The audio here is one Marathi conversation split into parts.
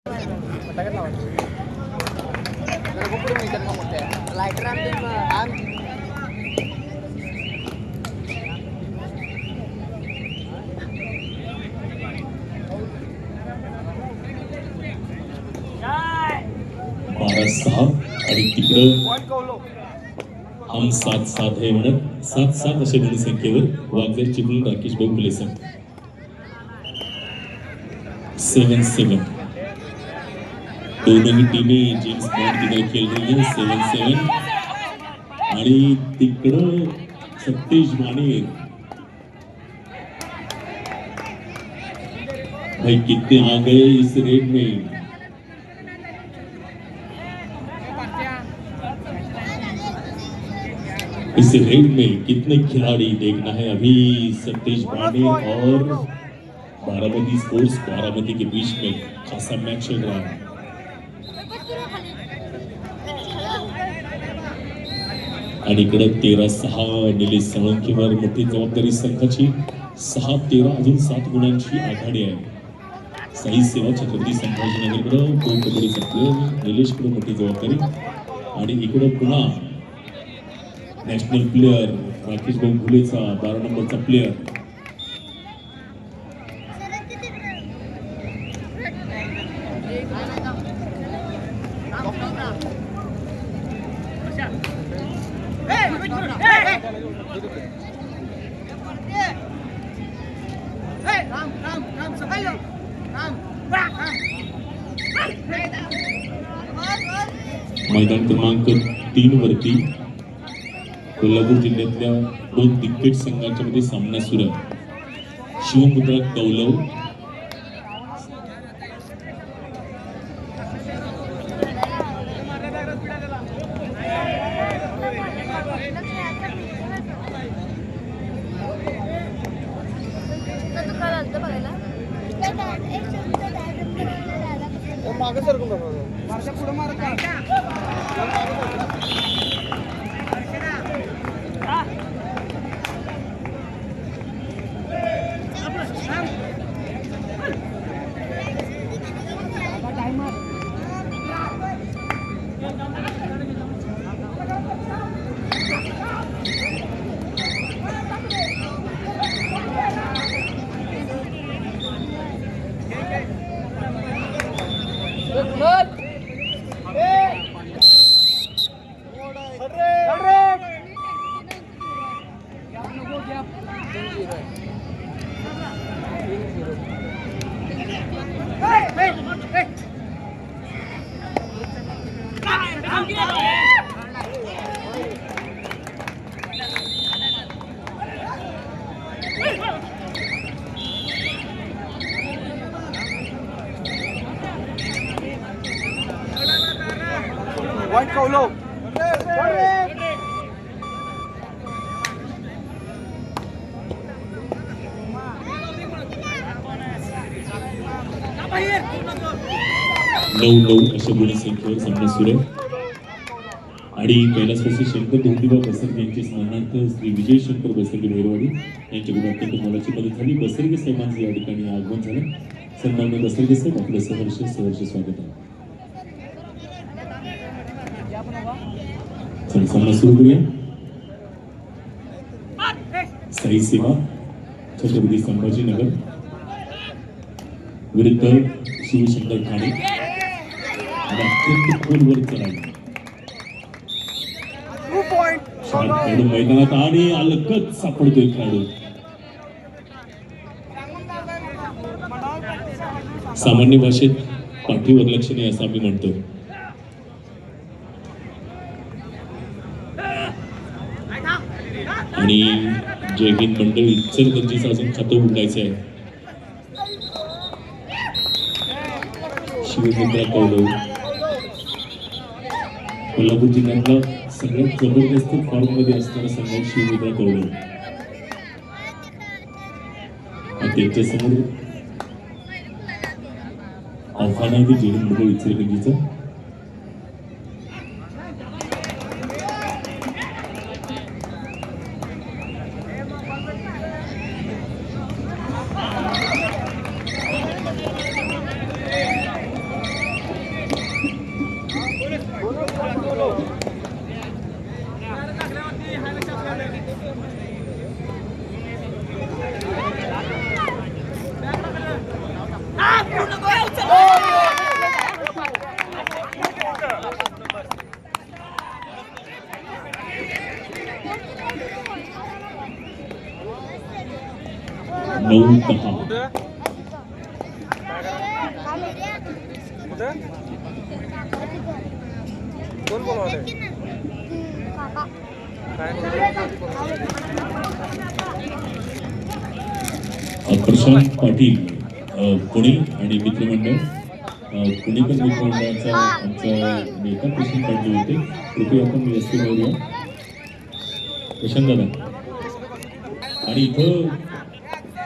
12-6 आणि तिकडं हम 7-7 हे म्हणत 7-7 अशा गुणसंख्येवर वागजर चिपळूण राकेश भाऊ फुले सर 7-7 दोनही टीमे जेम्स बॉन्ड तिकडे खेळ रही है 7-7 आणि तिकडं सतीश माने भाई कितने आ गए इस रेड में इस रेड में कितने खिलाड़ी देखना है अभी सतीश माने और बारामती स्पोर्ट्स बारामती के बीच में खासा मैच चल रहा है आणि इकडे 13-6 निलेश साळुंखेवर मोठी जबाबदारी संघाची 6-13 अजून 7 गुणांची आघाडी आहे साई सेवा छत्रपती संभाजीनगरकडे तो कबड्डी संपले निलेशकडे मोठी जबाबदारी आणि इकडे पुन्हा नॅशनल प्लेयर राकेश भाऊ फुलेचा 12 नंबरचा प्लेयर मैदान क्रमांक 3 वरती कोल्हापूर जिल्ह्यातल्या 2 दिग्गज संघांच्या मध्ये सामना सुरू आहे शिवमुद्रा कौलव White Kolo. नऊ अशा गुणसंख्येवर सामना सुरू आहे आणि कैलासवासी शंकर धोंडीबा बसरगे यांच्या स्मरणार्थ श्री विजय शंकर बसरगे मेहरवाडी यांच्याकडून अत्यंत मोलाची मदत झाली बसरगे साहेबांचं या ठिकाणी आगमन झालं सन्माननीय बसरगे साहेब आपलं सहर्ष स्वागत आहे सामना सुरू करूया साई सेवा छत्रपती संभाजीनगर विरुद्ध शिवशंकर ठाणे अत्यंत खोलवर चढाई खेळाडू मैदानात आणि अलगद सापडतोय खेळाडू सामान्य भाषेत पाठीवर लक्ष नाही असं आम्ही म्हणतो आणि जय हिंद मंडळी इचलकरंजीचं अजून खातं उघडायचं आहे शिवमुद्रा कौलव कोल्हापूर जिल्ह्यातला सगळ्यात जबरदस्त फॉर्म मध्ये असणारा संघ शिवमुद्रा कौलव त्यांच्या समोर आव्हान आहे जय हिंद मंडळ इचलकरंजीचं 9-10. कोण बोलवले प्रशांत पाटील पुणे आणि मित्रमंडळ पुणेकर मित्रमंडळाचा आमचा नेता प्रशांत पाटील होते. कृपया आपण व्यवस्थित बोलूया प्रशांत दादा. आणि इथं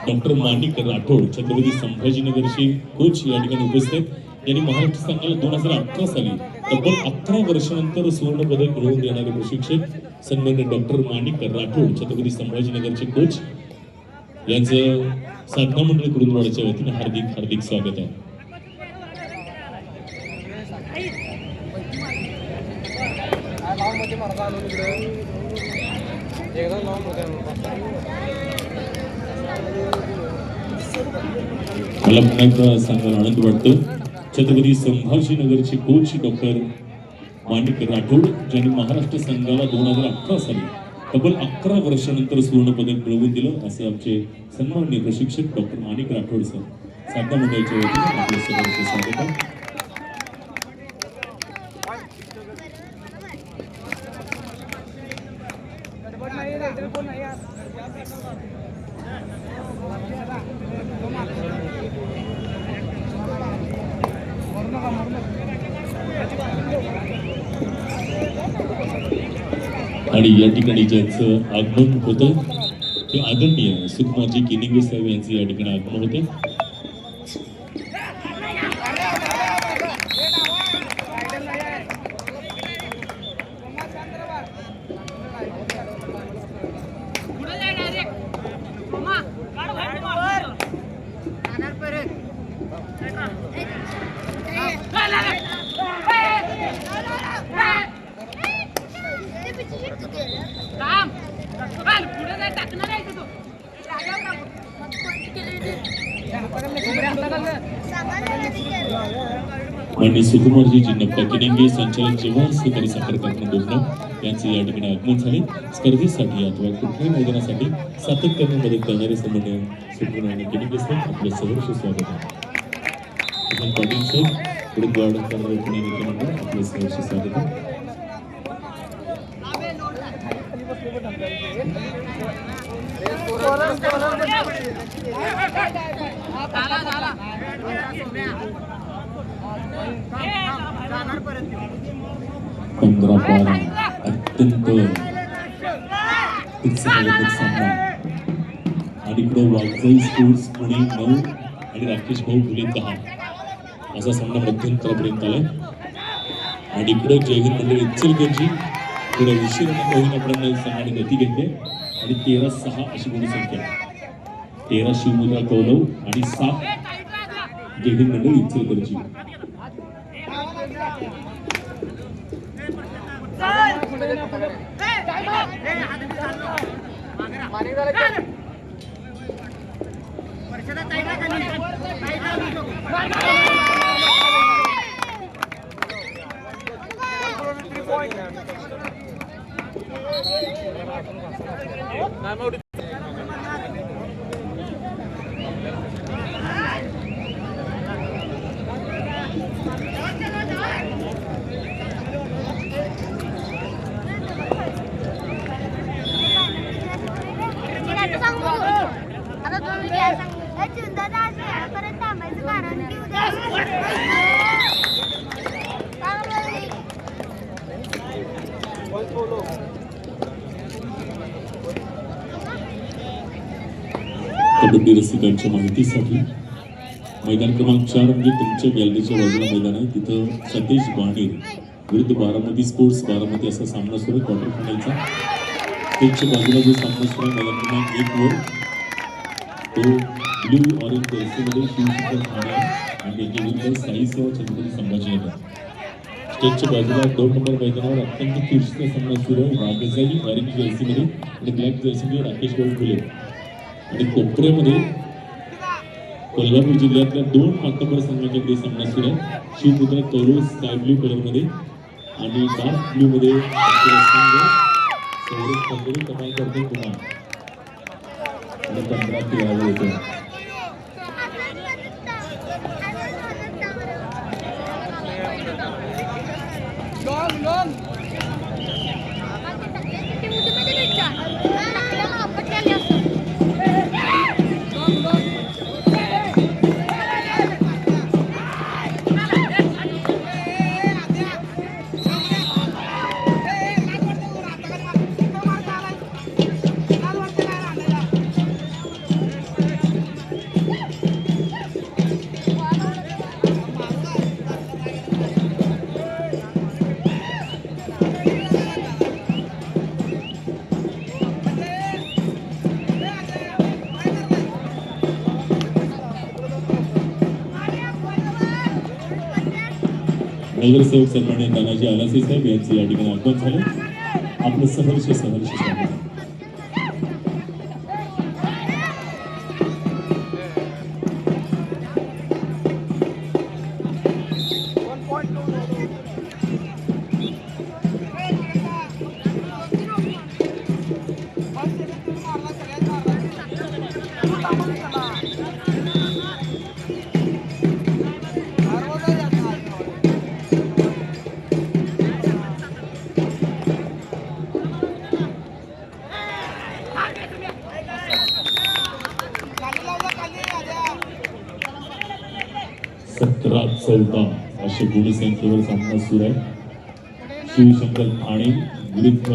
डॉक्टर माणिक राठोड छत्रपती संभाजीनगरचे कोच या ठिकाणी उपस्थित, यांनी महाराष्ट्र संघाला 2018 साली तब्बल 11 वर्षानंतर सुवर्ण पदक मिळवून देणारे प्रशिक्षक सन्माननीय डॉक्टर माणिक राठोड छत्रपती संभाजीनगरचे कोच यांचं साधना मंडळ कुरुंदवाडच्या वतीने हार्दिक हार्दिक स्वागत आहे. मला पुन्हा एकदा सांगायला आनंद वाटतो, छत्रपती संभाजीनगरचे कोच डॉक्टर माणिक राठोड ज्यांनी महाराष्ट्र संघाला 2018 साली तब्बल 11 वर्षानंतर सुवर्ण पदक मिळवून दिलं, असे आमचे सन्माननीय प्रशिक्षक डॉक्टर माणिक राठोड सर साधना मंडळाच्या वतीने आपले सर्वांचे स्वागत आहे. आणि या ठिकाणी ज्यांचं आगमन होतं ते आदरणीय सुकुमारजी किनिंगे साहेब यांचं या ठिकाणी आगमन होते. माननीय सुकुमारजी जिन्नप्पा किनिंगे संचालक जवाहर सहकारी साखर कारखाना बोलणार यांचे या ठिकाणी आगमन झाले. स्पर्धेसाठी अथवा कुठल्याही मैदानासाठी सातत्याने मदत करणारे सन्माननीय सुकुमार किनिंगे साहेब आपलं सहर्ष स्वागत आहे. पाटील साहेब कुरुंदवाड पुणे मित्रमंडळ आपलं सहर्ष स्वागत आहे. पंधरा बारा अत्यंत सामना आणि इकडं वाघजाई स्पोर्ट्स पुणे 9 आणि राकेश भाऊ फुले 10 असा सामना मध्यंतरापर्यंत आलाय. आणि इकडं जयहिंद मंडळ इचलकरंजी थोड्या उशिराने होईनापर्यंत संघाने गती घेतली आणि 13-6 अशी मोठी संख्या. 13 शिवमुद्रा कौलव आणि 7 जयहिंद मंडळ इचलकरंजी. कबड्डी रसिकांच्या माहितीसाठी मैदान क्रमांक 4 म्हणजे तुमच्या गॅलरीच्या बाजूला मैदान आहे, तिथं सतीश बाणेर विरुद्ध बारामती स्पोर्ट्स बारामती असा सामना सुरू आहे क्वार्टर फायनलचा. स्टेजच्या बाजूला जो सामना सुरू आहे मैदान क्रमांक 1 वर तो ब्लू ऑरेंज जर्सीमध्ये शिवशंकर ठाणे आणि त्याच्या विरुद्ध साई सेवा छत्रपती संभाजीनगर. स्टेजच्या बाजूला 2 नंबर मैदानावर अत्यंत चुरशीचा सामना सुरू आहे वाघजाई ऑरेंज जर्सीमध्ये आणि ब्लॅक जर्सीमध्ये राकेश भाऊ फुले. आणि कोपऱ्यामध्ये कोल्हापूर जिल्ह्यातल्या 2 मातबर संघांच्याकडे सामना सुरू आहे. शिवमुद्रा कौरव स्काय ब्लू कलरमध्ये आणि डार्क ब्लू मध्ये सौरभ कंगोरे कमाल करतो पुन्हा आणि 15 येतो. नगरसेवक सन्माननीय तानाजी आलासे साहेब यांचे या ठिकाणी आगमन झाले. आपलं सहर्ष स्वागत. सतरा 14 असे गुणसंख्येवर सामना सुरू आहे. शिवशंकर ठाणे विरुद्ध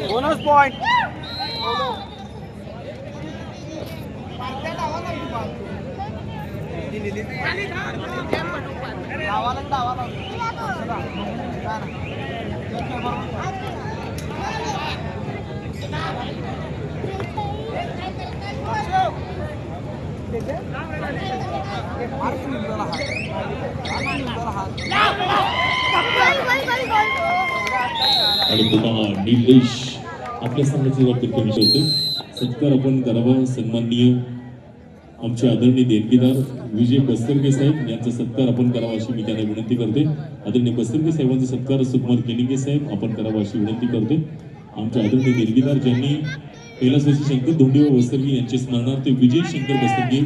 बोनस पॉइंट आणि पुन्हा निलेश आपल्या संघाची जबाबदारी कमी होते. सत्कार आपण करावा. सन्माननीय आमचे आदरणीय देणगीदार विजय बस्तरगे साहेब यांचा सत्कार आपण करावा अशी मी त्यांना विनंती करते. आदरणीय बस्तरगे साहेबांचा सत्कार सुकुमार केलिंगे साहेब आपण करावा अशी विनंती करते. आमचे आदरणीय देणगीदार ज्यांनी कैलासवासी शंकर धोंडे व बस्तरगे यांचे स्मरणार्थ विजय शंकर बस्तरगे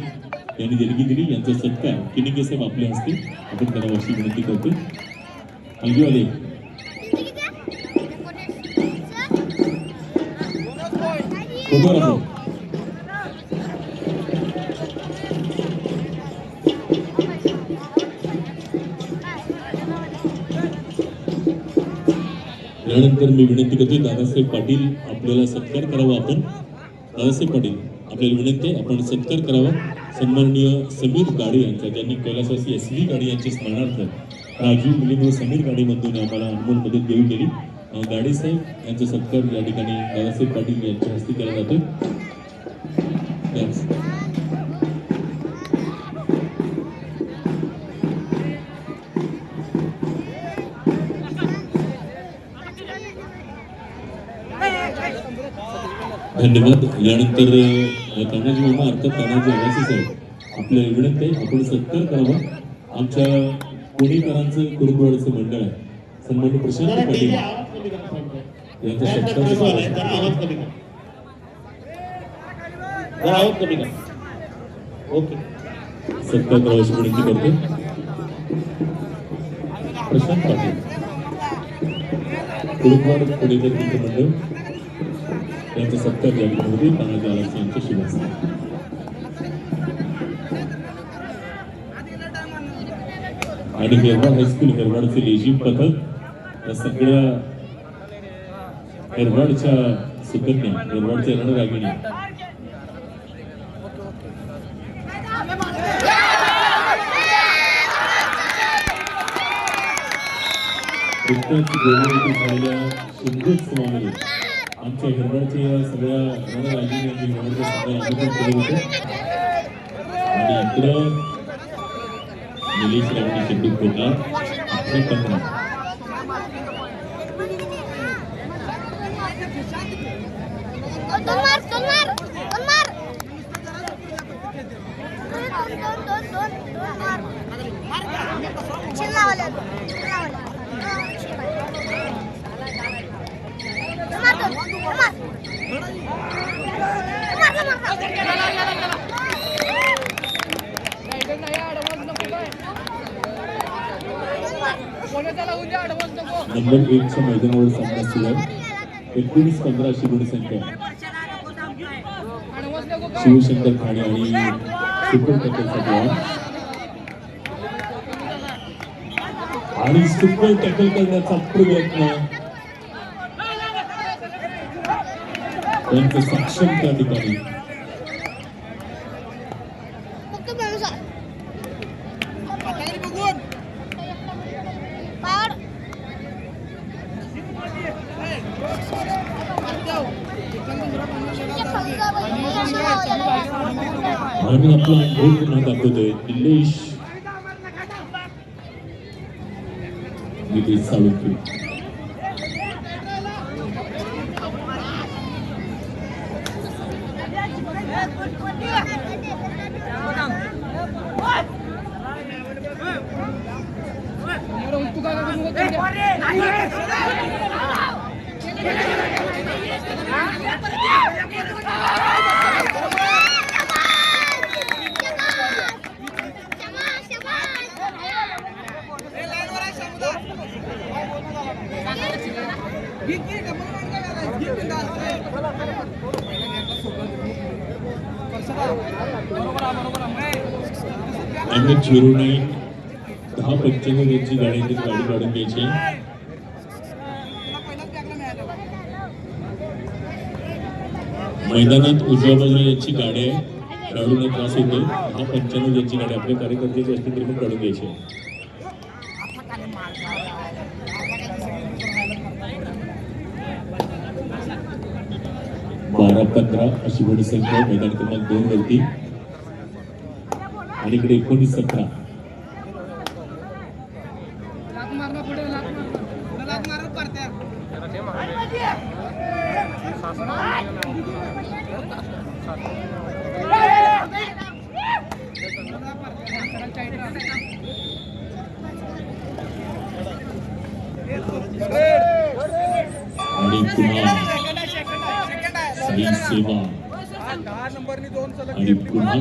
यांनी देणगी दिली. यांचा सत्कार केलिंगे साहेब आपल्या हस्ते आपण करावा अशी विनंती करते. हलगीवाले यानंतर मी विनंती करतोय दादासाहेब पाटील आपल्याला सत्कार करावा. आपण दादासाहेब पाटील आपल्याला विनंती आहे आपण सत्कार करावा. सन्माननीय समीर गाडे यांचा ज्यांनी कैलासवासी SV गाडे यांच्या स्मरणार्थ राजू मुलीम व समीर गाडेमधून आम्हाला अनमोल मदत देऊ केली. गाडे साहेब यांचा सत्कार या ठिकाणी दादासाहेब पाटील यांच्या हस्ते केला जातोय. धन्यवाद. यानंतर तानाजी मामा अर्थात तानाजी आवासे साहेब आपल्याला विनंती आहे आपण सत्कार करावा. आमच्या कोणीकरांचं कुरुंबवाडचं मंडळ आहे सन्माननीय प्रशांत पाटील यांचा सत्कार करावा अशी विनंती करते. प्रशांत पाटील कुरुंबवाड कोणीकर मंडळ यांचा सत्कार या ठिकाणी तानाजी आलासे यांच्या शुभेच्छा. आणि हेरवाड हायस्कूल हेरवाडचे लेझिम पथक या सगळ्या हेरवाडच्या सुकन्या हेरवाडच्या रणरागिणी झालेल्या शिंदोत्सवामध्ये आमच्या हेरवाडच्या या सगळ्या रणरागिणी आणि हेरवाडच्या सगळ्या आमंत्रण केले होते. आणि इकडं निलेश रावणी चेंडू फोडला. आपल्या 15 दोन मार दोन मार दोन मार दोन मार चिल्लावाले चिल्लावाले नंबर 1 च्या मैदानावर सामना सुरू आहे. 19-15 अशी गुणसंख्या शिवशंकर ठाणे आणि सुपर टॅकलसाठी आहे. आणि सुपर टॅकल करण्याचा प्रयत्न त्यांचं सक्षम त्या ठिकाणी आणि आपला अनुभव पुन्हा दाखवतोय निलेश निलेश साळुंखे. MH09 10-95 यांची गाडी काढून घ्यायची. मैदानात उजव्या बाजूला यांची गाडी आहे. खेळाडूंना त्रास होतो. 10-95 यांची गाडी आपल्या कार्यकर्त्याची असते तरी पण काढून घ्यायची. 12-15 अशी गुणसंख्या मैदान क्रमांक 2 वरती आणि इकडे 19-17. आणि पुन्हा साई सेवा आणि पुन्हा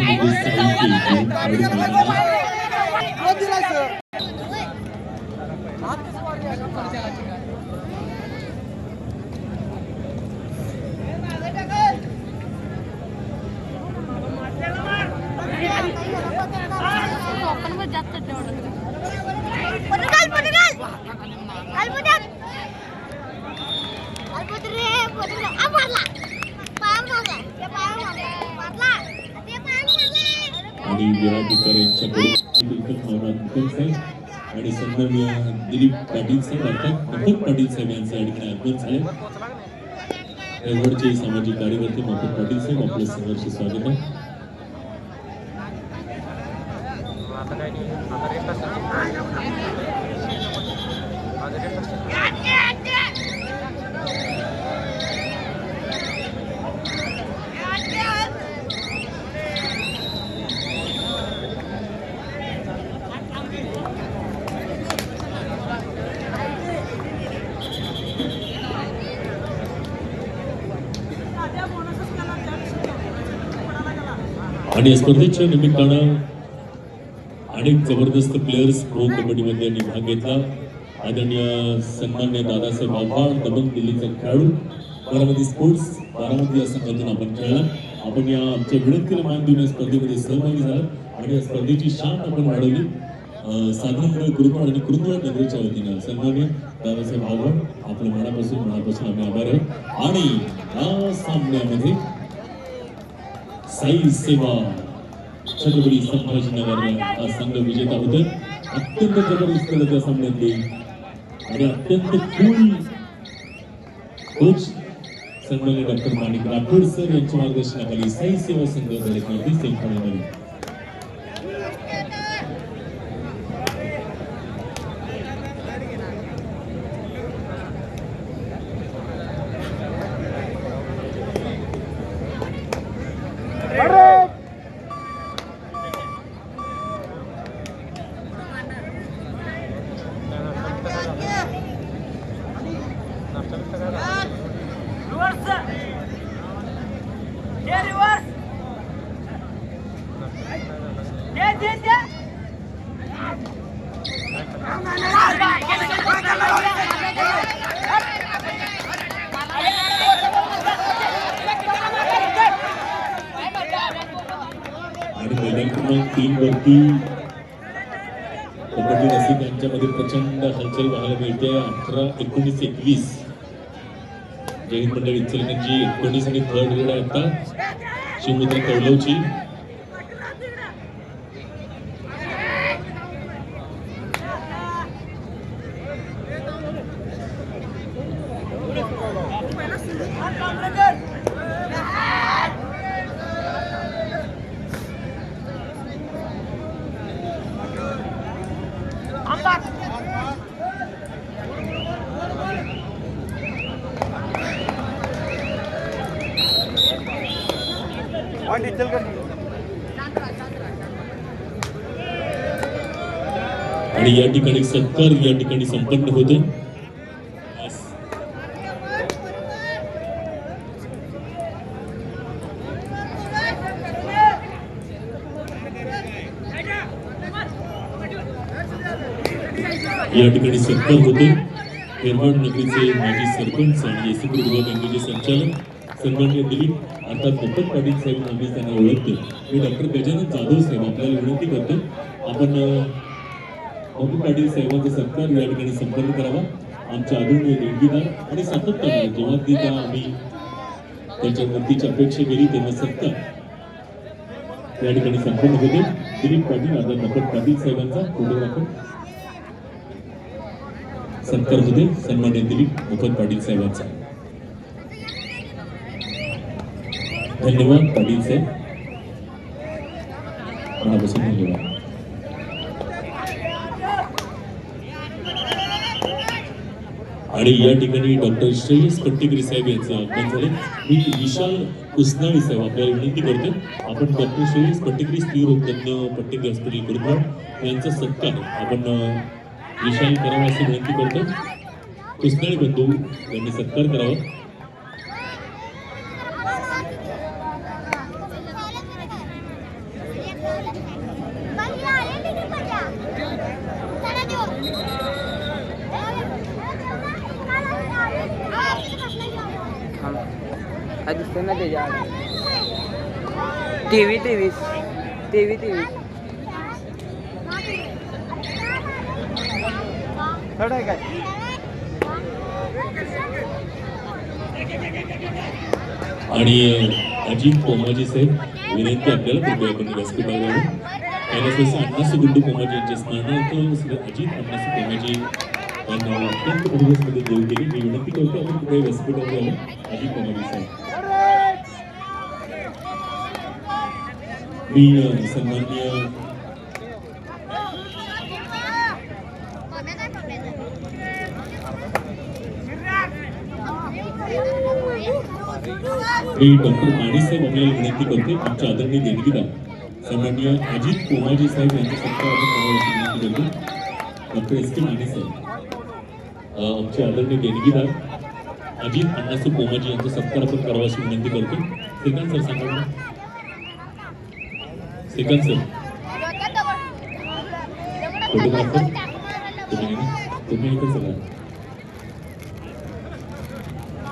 आणि विराटीकर यांच्याकडे आणि सन्माननीय दिलीप पाटील साहेब अर्थात मोफत पाटील साहेब यांचं या ठिकाणी आगमन झाले. एवढचे सामाजिक कार्यकर्ते मोफत पाटील साहेब आपलं सहर्ष स्वागत आहे. आणि या स्पर्धेच्या निमित्तानं अनेक जबरदस्त प्लेयर्स प्रो कबड्डीमध्ये यांनी भाग घेतला. आदरणीय सन्मान्य दादासाहेब आव्हाड दबंग दिल्लीचा खेळाडू बारामती स्पोर्ट्स बारामती या संघातून आपण खेळला. आपण या आमच्या विनंतीला मान देऊन या स्पर्धेमध्ये सहभागी झाला आणि या स्पर्धेची शान आपण वाढवली. साधनकडे कुरुंदवाड आणि कुरुंदवाड नगरीच्या वतीनं सन्मान्य दादासाहेब आव्हाड आपल्या मनापासून आम्ही आभार आहे. आणि या सामन्यामध्ये साई सेवा छत्रपती संभाजीनगर हा संघ विजेता होते. अत्यंत जबरदस्त त्या सामन्यातली आणि अत्यंत कूल कोच सन्माननीय डॉक्टर माणिक राठोड सर यांच्या मार्गदर्शनाखाली साई सेवा संघ लढत सेमीफायनलमध्ये. आणि मैदान क्रमांक 3 वरती कबड्डी रसिकांच्यामध्ये प्रचंड हलचल पाहायला मिळते. 18, 19, 21 जय हिंद मंडळ इचलकरंजी 19 आणि थर्ड ग्रेड आहे आता शिवमुद्रा कौलवची. आणि या ठिकाणी सत्कार या ठिकाणी संपन्न होतो. या ठिकाणी सत्कार होतो. हेरवाड नगरीचे माजी सरपंच आणि एसीपी विभाग बँकेचे संचालक सन्माननीय दिलीप अर्थात मोफत पाटील साहेब आम्ही त्यांना ओळखतो. मी डॉक्टर गजानन जाधव साहेब आपल्याला विनंती करतो आपण मोफत पाटील साहेबांचा सत्कार या ठिकाणी संपन्न करावा. आमच्या आदरणीय देणगीदार आणि सातत्याने जेव्हा ती त्या आम्ही त्यांच्या वृत्तीची अपेक्षा केली तेव्हा सत्कार या ठिकाणी संपन्न होते. दिलीप पाटील अर्थात मोफत पाटील साहेबांचा फोटोग्राफर सत्कार होते. सन्माननीय दिलीप मोफत पाटील साहेबांचा. धन्यवाद पाटील साहेब, मनापासून धन्यवाद. आणि या ठिकाणी डॉक्टर श्रेयस पट्टेकरी साहेब यांचे आगमन झाले. मी विशाल कुसनाळी साहेब आपल्याला विनंती करतो आपण डॉक्टर श्रेयस पट्टेकरी स्त्रीरोगतज्ञ पट्टेकरी हॉस्पिटल कुरुंदवाड यांचा सत्कार आपण विशाल करावा अशी विनंती करतो. कुसनाळी बंधू यांनी सत्कार करावा. टीव्ही काय आणि अजित कोमाजी साहेब विनंती आपल्याला कृपया आपण व्यासपीठावर पहिल्यापासून अण्णासू गुंडू कोमाजी यांच्या स्मरणार्थ अजित अण्णासू कोमाजी यांना अत्यंत परिवेशमध्ये देऊ केली. मी विनंती करतो आपण कृपया व्यासपीठावर आलो. अजित कोमाजी साहेब मी सन्माननीय मी डॉक्टर माने साहेब आपल्याला विनंती करते आमच्या आदरणीय देणगीदार सन्माननीय अजित कोमाजी साहेब यांच्या सत्कार आपण विनंती करतो. डॉक्टर एस के माने साहेब आमचे आदरणीय देणगीदार अजित अण्णासू कोमाजी यांचा सत्कार आपण करावा अशी विनंती करतो. श्रीकांत सर सांगा. श्रीकांत सर फोटोग्राफर तुम्ही इथं सगळं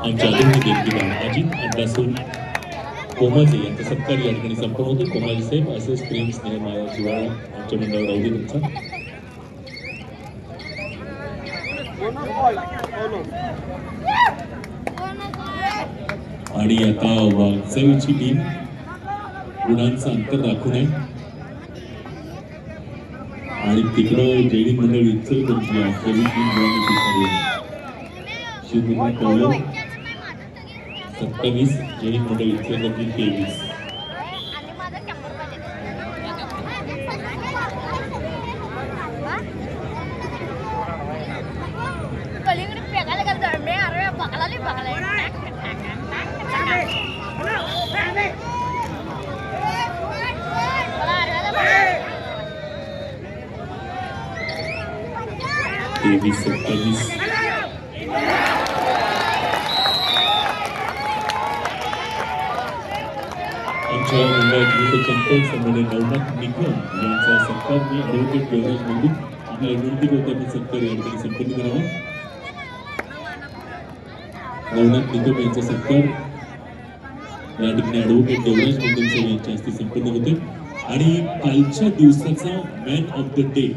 आमच्या आदरणीय देणगीदार अजित अण्णासू कोमाजी यांचा सत्कार या ठिकाणी संपन्न होतो. कोमाजी साहेब असेच प्रेम स्नेह माया जिव्हाळा आमच्या मंडळावर राहू दे तुमचा. आणि आता वागचौची टीम गुणांचं अंतर राखून आहे आणि तिकडं जय हिंद मंडळ इचलकरंजी अकरावी टीम गुणांनी पिछाडी आहे. शिवकुमार कौलव 27, जय हिंद मंडळ इचलकरंजी 23. आमच्या मंडळाचे चंपल सन्मान्य नवनाथ निकम यांचा सत्कार मी ॲडव्होकेट देवराज बंधू आपल्याला विनंती करतो आपण सत्कार या ठिकाणी संपन्न करावा. नवनाथ निकम यांचा सत्कार या ठिकाणी ॲडव्होकेट देवराज बंधू यांच्या हस्ते संपन्न होते. आणि कालच्या दिवसाचा man of the day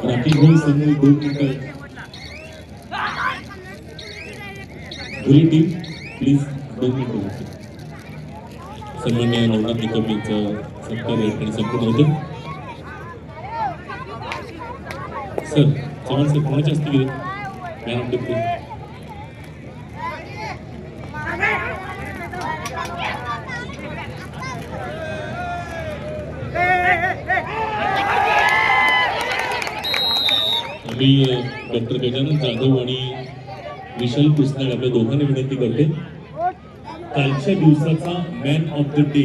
Rakesh भाऊ समोर 2 मिनिटं घरी टीम प्लीज 2 मिनिटं सन्मान्य नवनाथ निकम यांचा सत्कार या ठिकाणी संपन्न होते. सर चव्हाण सर कोणाच्या हस्ते गेले man of the day? Me doctor Gajanan Jadhav आणि विशाल पुसनाळ आपल्या दोघांना विनंती करते. कालच्या दिवसाचा मॅन ऑफ द डे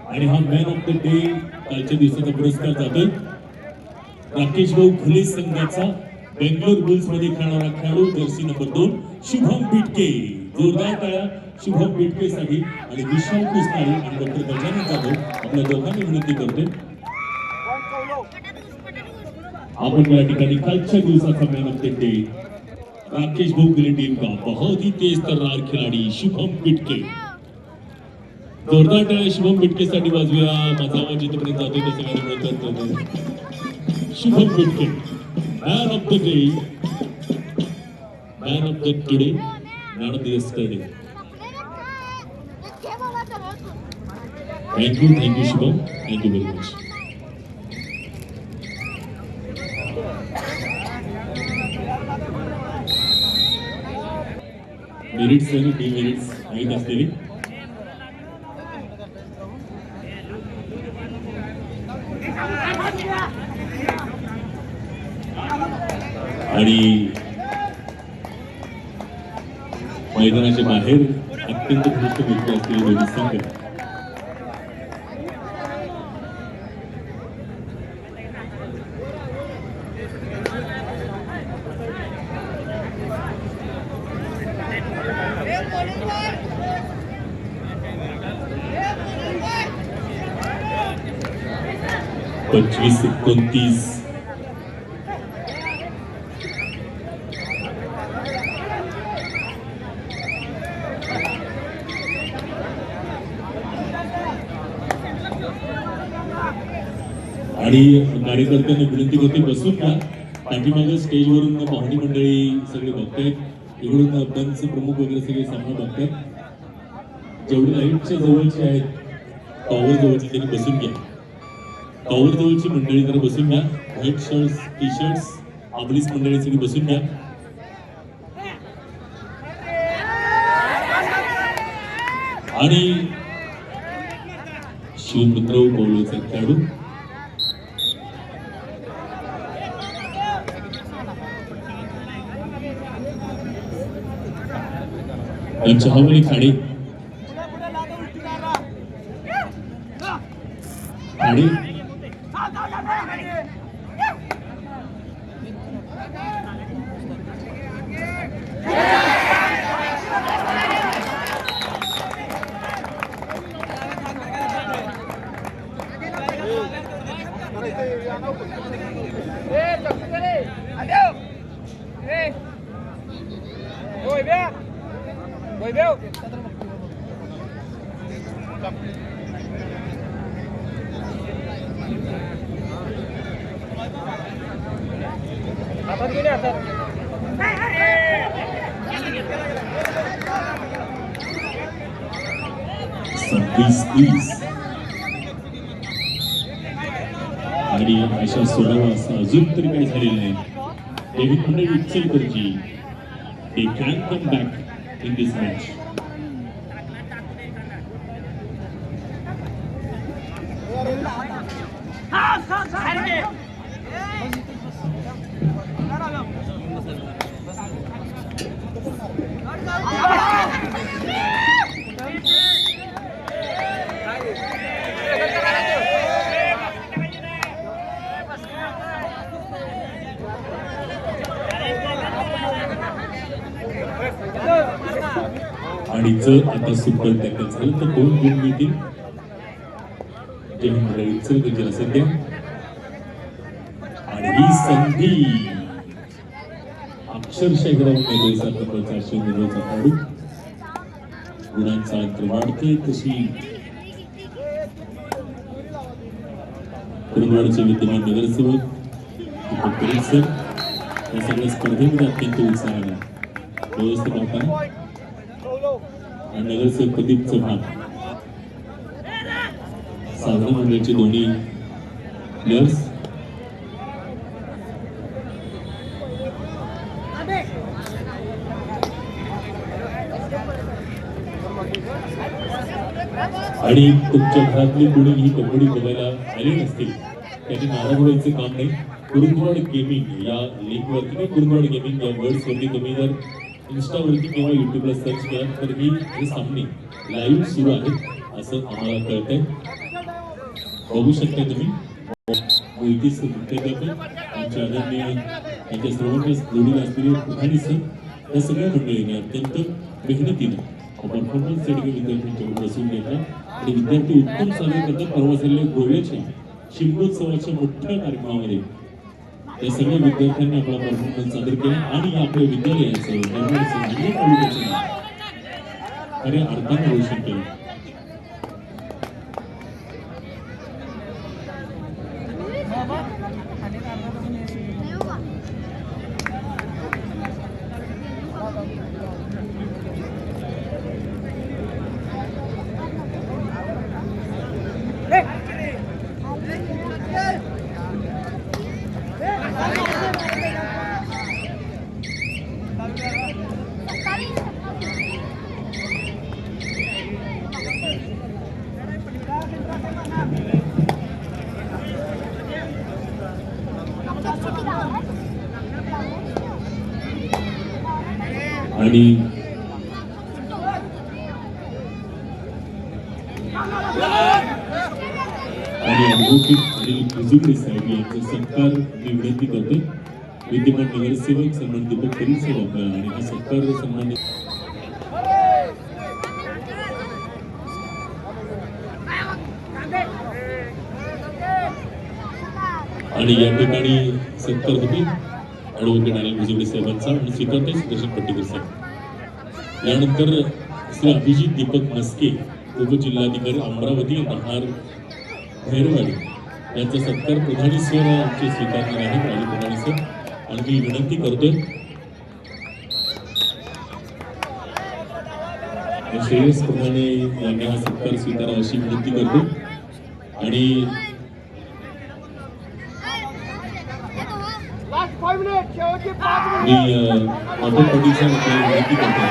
आणि हा मॅन ऑफ द डे कालच्या दिवसाचा पुरस्कार जातोय राकेश भाऊ खुले संघाचा बेंगलोर बुल्स मध्ये खेळणारा खेळाडू जर्सी नंबर 2 शुभम बिटके. जोरदार टाळ्या शुभम बिटके साठी. आणि विशाल पुसनाळ आणि डॉक्टर गजानन जाधव आपल्या दोघांना विनंती करते आपण या ठिकाणी कालच्या दिवसाचा man of the day Rakesh भाऊ गिले टीम का बहुत ही तेज तर्रार खिलाडी शुभम बिटके. जोरदार टाळ्या शुभम बिटके साठी वाजूया. माझा आवाज जिथपर्यंत जातोय ते सगळ्यांनी मिळतात. Shubham Bitke man of the day, man of the today, man of the yesterday. Thank you Shubham, thank you very much. Merits आणि डिमेरिट्स माहीत असलेली आणि मैदानाच्या बाहेर अत्यंत उत्कृष्ट व्यक्ती असलेले दोन्ही संघ. पंचवीस 29 आणि कार्यकर्त्यांना विनंती करते बसून घ्या. पाठीमागे स्टेजवरून पाहुणी मंडळी सगळे बघतायत. इकडून बंच प्रमुख वगैरे सगळे सामना बघतायत. जेवढे लाईटच्या जवळचे आहेत टॉवर जवळचे त्यांनी बसून घ्या. टॉवर जवळची मंडळी जरा बसून घ्या. व्हाईट शर्ट्स टी शर्ट्स आपलीच मंडळी सगळी बसून घ्या. आणि शिवमित्र कोवळेचा खेळाडू चहावणी खाडे खाडे आणि अशा सोडावा असं अजून तरी काही झालेलं नाही. डेव्हिड मंडळी Ichalkaranji they can come back in this match. आणि जर आता सुपर टॅकल झालं तर 2 गुण मिळतील जयंत गजेला सध्या. आणि ही संधी अक्षरशः ग्राउंड नंबर 400 मिळवण्याचा खेळाडू गुणांचा अंतर वाढते. तशी कुरुंदवाडचे विद्यमान नगरसेवक दीपक परीख सर या सगळ्या स्पर्धेमध्ये अत्यंत उत्साहाने व्यवस्थित पाहताना आणि नगरसेवक प्रदीप चव्हाण साधारण मंडळाचे दोन्ही प्लेयर्स आणि तुमच्या घरातली कोणी ही कबड्डी बघायला आली नसतील त्यांनी नाराज व्हायचं काम नाही. कुरुंदवाड गेमिंग या लिंकवरती किंवा कुरुंदवाड गेमिंग या वर्ड्सवरती तुम्ही जर इन्स्टावरती किंवा युट्यूबला सर्च केला तर हे सामने लाईव्ह सुरू आहेत असं आम्हाला कळतंय. बघू शकता तुम्ही मोहिती सर आमच्या आदरणीय यांच्या सर्वांच्या जोडीला असलेले प्रधानी सर या सगळ्या मंडळींनी अत्यंत मेहनतीनं परफॉर्मन्स साठी विद्यार्थ्यांच्यावर बसून घेतला आणि विद्यार्थी उत्तम सादर करतात. परवा झालेल्या गोव्याच्या शिमगोत्सवाच्या मोठ्या कार्यक्रमामध्ये या सगळ्या विद्यार्थ्यांनी आपला परफॉर्मन्स सादर केला आणि आपल्या विद्यालयाचं खऱ्या अर्थाने रोशन केलं. आणि अनुभवकी साहेब यांचा सत्कार मी विनंती करते. विद्यमान नगरसेवक सन्मान दीपक परीख साहेब आणि हा सत्कार सन्मान आणि या ठिकाणी सत्कार होते ॲडव्होकेट अनिल भुजबळे साहेबांचा आणि स्वीकारते सुदर्शन पट्टेकर साहेब. यानंतर श्री अभिजित दीपक मस्के उपजिल्हाधिकारी अमरावती राहणार भैरवाडी यांचा सत्कार प्रधानी सर आमचे स्वीकारणार आहेत. राजू प्रधानी सर आणि मी विनंती करतोय श्रेयस प्रधाने यांनी हा सत्कार स्वीकारा अशी विनंती करतो. आणि मी अतुल पाटील साहेब विनंती करतो.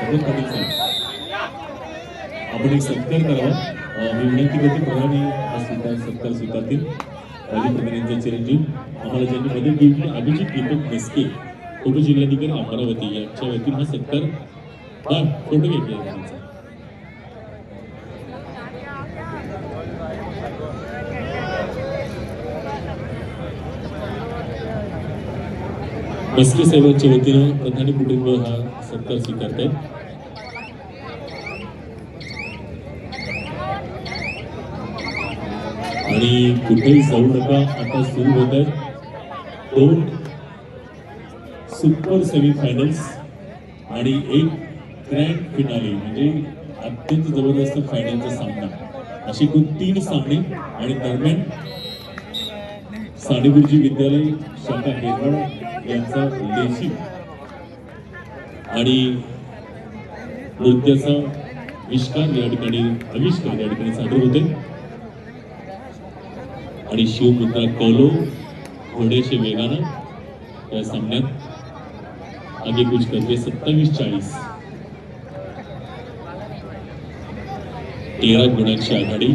अतुल पाटील साहेब आपण एक सत्कार करावा. मी विनंती करतो प्रधानी हा सत्कार स्वीकारतील. राजू प्रधान यांचा चिरंजीव आम्हाला ज्यांनी मदत दिली अभिजित दीपक मस्के उपजिल्हाधिकारी अमरावती यांच्या वतीने हा सत्कार फोटो घेतला. मस्के साहेबांच्या वतीनं प्रधानी कुटुंब हा सत्कार स्वीकारतात. आणि कुठेही जाऊ नका, आता सुरू होत आहेत 2 सुपर सेमीफायनल्स आणि एक ग्रँड फिनाले म्हणजे अत्यंत जबरदस्त फायनलचा सामना. असे एकूण 3 सामने आणि दरम्यान साडेगुरुजी विद्यालय शाखा हेरवाड यांचा लेझिम आणि नृत्याचा आविष्कार या ठिकाणी सादर होते. आणि शिवमुद्रा कौलो घोड्याच्या वेगानं या सामन्यात आगेकूच करते. 27-40 13 गुणांची आघाडी.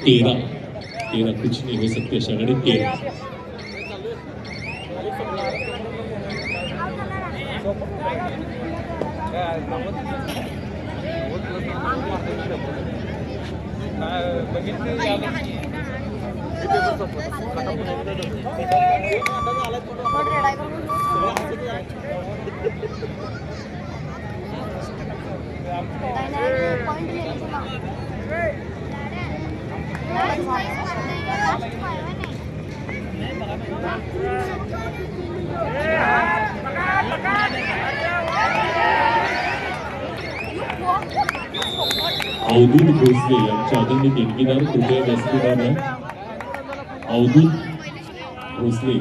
13 कुछ नहीं हो सकते अशा आघाडी 13. अवधूत भोसले यांच्या आदरणीय देणगीदार कृपया व्यासपीठावर अवधूत भोसले